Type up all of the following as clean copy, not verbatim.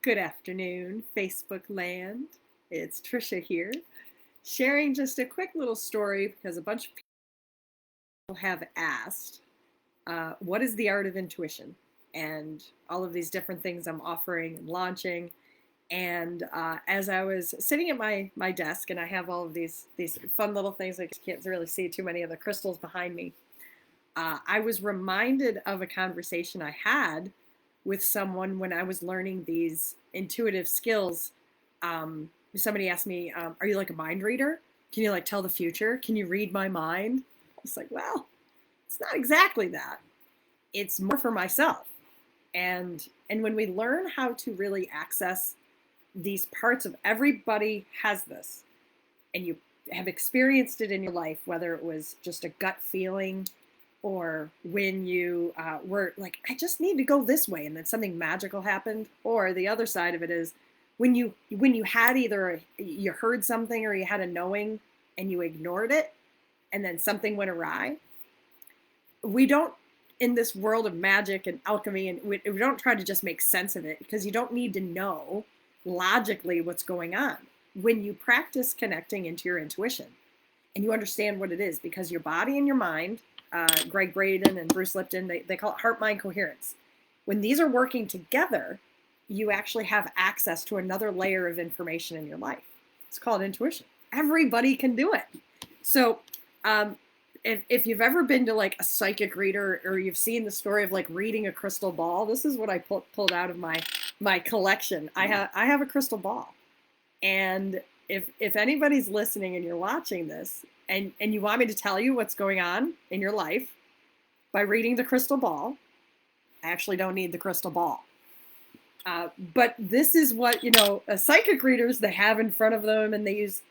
Good afternoon, Facebook land. It's Trisha here, sharing just a quick little story because a bunch of people have asked, what is the art of intuition? And all of these different things I'm offering and launching. And as I was sitting at my desk, and I have all of these fun little things, I can't really see too many of the crystals behind me. I was reminded of a conversation I had with someone when I was learning these intuitive skills. Somebody asked me, "Are you like a mind reader? Can you like tell the future? Can you read my mind?" It's like, well, it's not exactly that. It's more for myself. And when we learn how to really access these parts of everybody has this, and you have experienced it in your life, whether it was just a gut feeling or when you were like, I just need to go this way, and then something magical happened. Or the other side of it is when you had either you heard something or you had a knowing and you ignored it, and then something went awry. We don't, in this world of magic and alchemy, and we don't try to just make sense of it, because you don't need to know logically what's going on. When you practice connecting into your intuition and you understand what it is, because your body and your mind, Greg Braden and Bruce Lipton, they call it heart-mind coherence. When these are working together, you actually have access to another layer of information in your life. It's called intuition. Everybody can do it. So if you've ever been to like a psychic reader, or you've seen the story of like reading a crystal ball, this is what I pulled out of my collection. I have a crystal ball. And if anybody's listening and you're watching this, and you want me to tell you what's going on in your life by reading the crystal ball, I actually don't need the crystal ball. But this is what, psychic readers, they have in front of them, and they use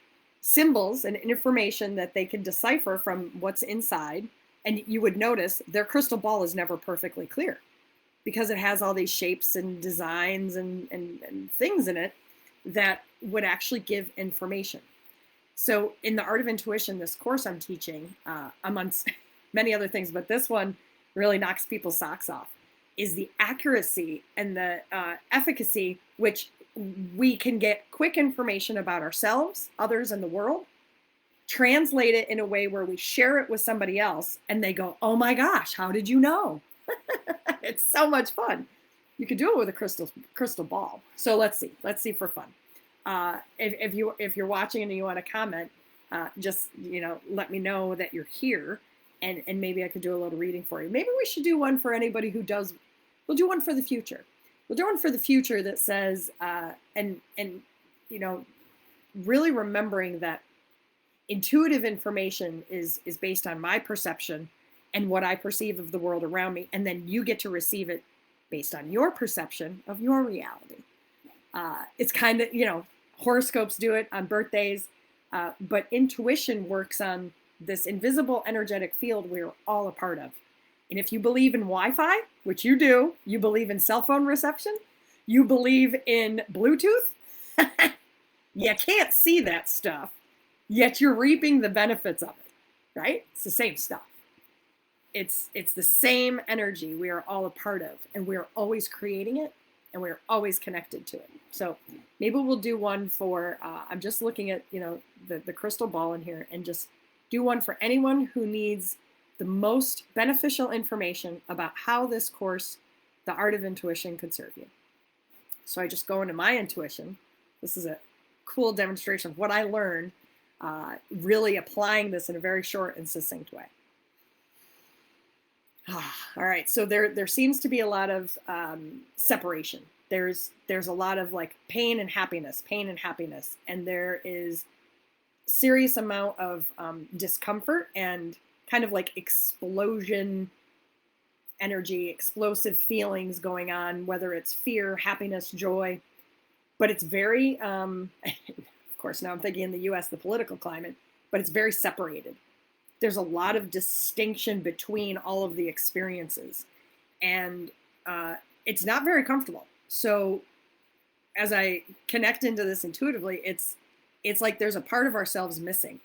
symbols and information that they can decipher from what's inside. And you would notice their crystal ball is never perfectly clear, because it has all these shapes and designs and things in it that would actually give information. So in the Art of Intuition, this course I'm teaching, amongst many other things, but this one really knocks people's socks off, is the accuracy and the efficacy, which we can get quick information about ourselves, others, and the world, translate it in a way where we share it with somebody else, and they go, oh my gosh, how did you know? It's so much fun. You could do it with a crystal ball. So let's see for fun. If you're watching and you want to comment, just let me know that you're here, and maybe I could do a little reading for you. Maybe we should do one for anybody who does. We'll do one for the future. We'll do one for the future that says, and really remembering that intuitive information is based on my perception and what I perceive of the world around me, and then you get to receive it based on your perception of your reality. It's kind of, horoscopes do it on birthdays, but intuition works on this invisible energetic field we're all a part of. And if you believe in Wi-Fi, which you do, you believe in cell phone reception, you believe in Bluetooth, you can't see that stuff, yet you're reaping the benefits of it, right? It's the same stuff. It's the same energy we are all a part of, and we're always creating it, and we're always connected to it. So maybe we'll do one for, I'm just looking at, the crystal ball in here, and just do one for anyone who needs the most beneficial information about how this course, The Art of Intuition, could serve you. So I just go into my intuition. This is a cool demonstration of what I learned, really applying this in a very short and succinct way. All right, so there seems to be a lot of separation. There's a lot of like pain and happiness, and there is serious amount of discomfort and kind of like explosion energy, explosive feelings going on, whether it's fear, happiness, joy. But it's very, of course, now I'm thinking in the US, the political climate, but it's very separated. There's a lot of distinction between all of the experiences, and it's not very comfortable. So as I connect into this intuitively, it's like there's a part of ourselves missing.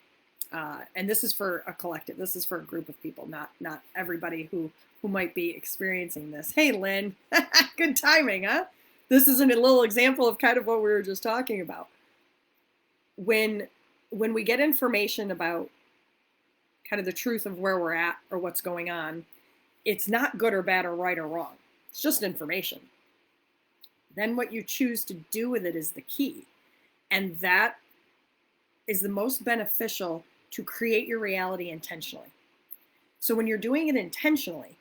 And this is for a collective. This is for a group of people, not everybody who might be experiencing this. Hey, Lynn, good timing, huh? this is a little example of kind of what we were just talking about. When we get information about kind of the truth of where we're at or what's going on, it's not good or bad or right or wrong. It's just information. Then what you choose to do with it is the key. And that is the most beneficial to create your reality intentionally. So when you're doing it intentionally,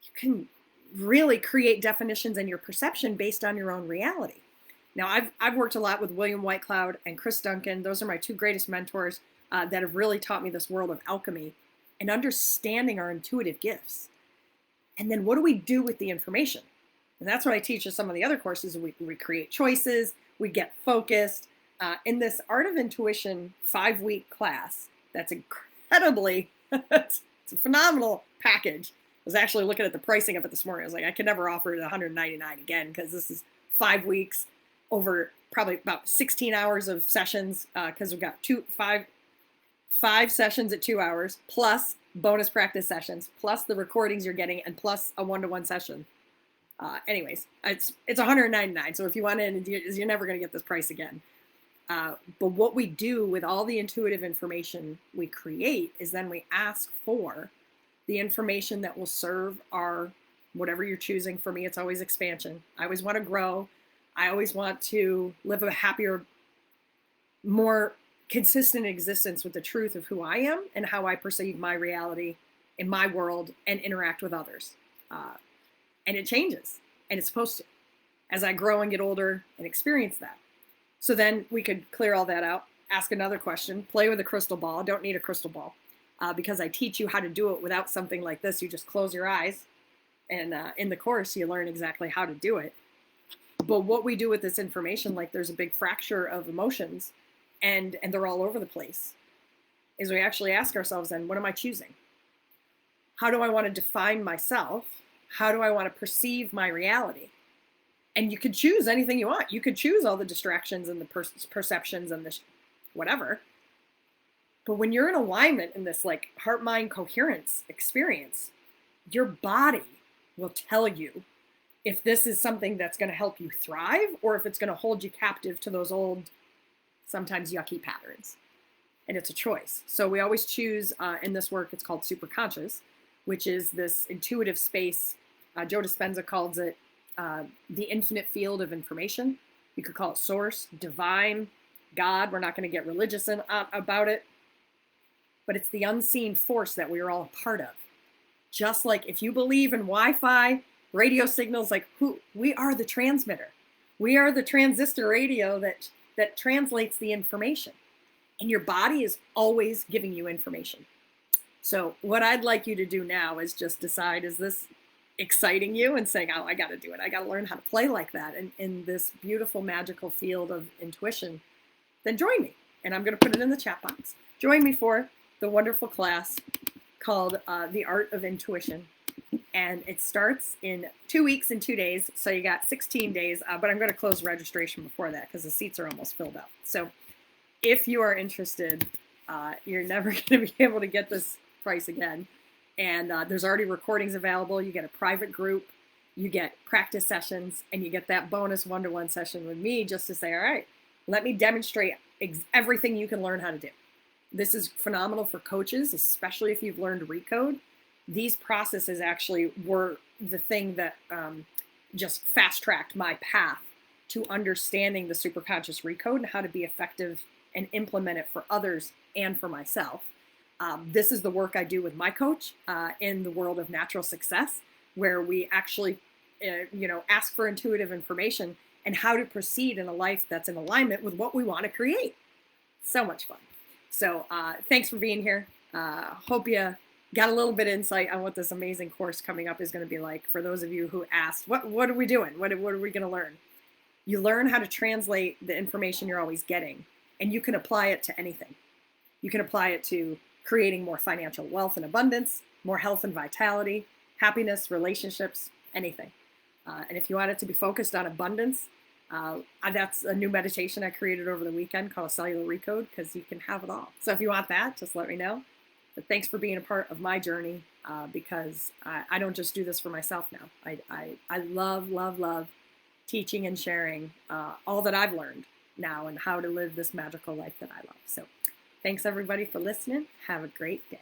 you can really create definitions in your perception based on your own reality. Now, I've worked a lot with William Whitecloud and Chris Duncan. Those are my two greatest mentors that have really taught me this world of alchemy and understanding our intuitive gifts. And then what do we do with the information? And that's what I teach in some of the other courses. We create choices, we get focused. In this Art of Intuition 5-week class, that's incredibly, it's a phenomenal package. I was actually looking at the pricing of it this morning. I was like, I could never offer it $199 again, because this is 5 weeks over probably about 16 hours of sessions, because we've got five sessions at 2 hours, plus bonus practice sessions, plus the recordings you're getting, and plus a one-to-one session. Anyways, it's $199. So if you want in, you're never going to get this price again. But what we do with all the intuitive information we create is then we ask for the information that will serve our, whatever you're choosing. For me, it's always expansion. I always want to grow. I always want to live a happier, more consistent existence with the truth of who I am and how I perceive my reality in my world and interact with others. And it changes, and it's supposed to, as I grow and get older and experience that. So then we could clear all that out, ask another question, play with a crystal ball. Don't need a crystal ball because I teach you how to do it without something like this. You just close your eyes, and in the course, you learn exactly how to do it. But what we do with this information, like there's a big fracture of emotions, and they're all over the place, is we actually ask ourselves then, what am I choosing? How do I want to define myself? How do I want to perceive my reality? And you could choose anything you want. You could choose all the distractions and the perceptions and the whatever. But when you're in alignment in this like heart-mind coherence experience, your body will tell you if this is something that's going to help you thrive or if it's going to hold you captive to those old, sometimes yucky patterns. And it's a choice. So we always choose in this work, it's called superconscious, which is this intuitive space. Joe Dispenza calls it the infinite field of information. You could call it source, divine, God. We're not going to get religious about it, but it's the unseen force that we are all a part of. Just like if you believe in Wi-Fi, radio signals, like we are the transmitter. We are the transistor radio that translates the information. And your body is always giving you information. So what I'd like you to do now is just decide, is this exciting you and saying, oh, I got to do it. I got to learn how to play like that in this beautiful, magical field of intuition. Then join me. And I'm going to put it in the chat box. Join me for the wonderful class called The Art of Intuition. And it starts in 2 weeks and 2 days. So you got 16 days, but I'm going to close registration before that because the seats are almost filled up. So if you are interested, you're never going to be able to get this price again. And there's already recordings available. You get a private group, you get practice sessions, and you get that bonus one-to-one session with me just to say, all right, let me demonstrate everything you can learn how to do. This is phenomenal for coaches, especially if you've learned Recode. These processes actually were the thing that just fast-tracked my path to understanding the superconscious Recode and how to be effective and implement it for others and for myself. This is the work I do with my coach in the world of natural success, where we actually, ask for intuitive information and how to proceed in a life that's in alignment with what we want to create. So much fun. So thanks for being here. Hope you got a little bit of insight on what this amazing course coming up is going to be like. For those of you who asked, what are we doing? What are we going to learn? You learn how to translate the information you're always getting, and you can apply it to anything. You can apply it to creating more financial wealth and abundance, more health and vitality, happiness, relationships, anything. And if you want it to be focused on abundance, that's a new meditation I created over the weekend called Cellular Recode, because you can have it all. So if you want that, just let me know. But thanks for being a part of my journey, because I don't just do this for myself now. I love, love, love teaching and sharing all that I've learned now and how to live this magical life that I love. So thanks everybody for listening. Have a great day.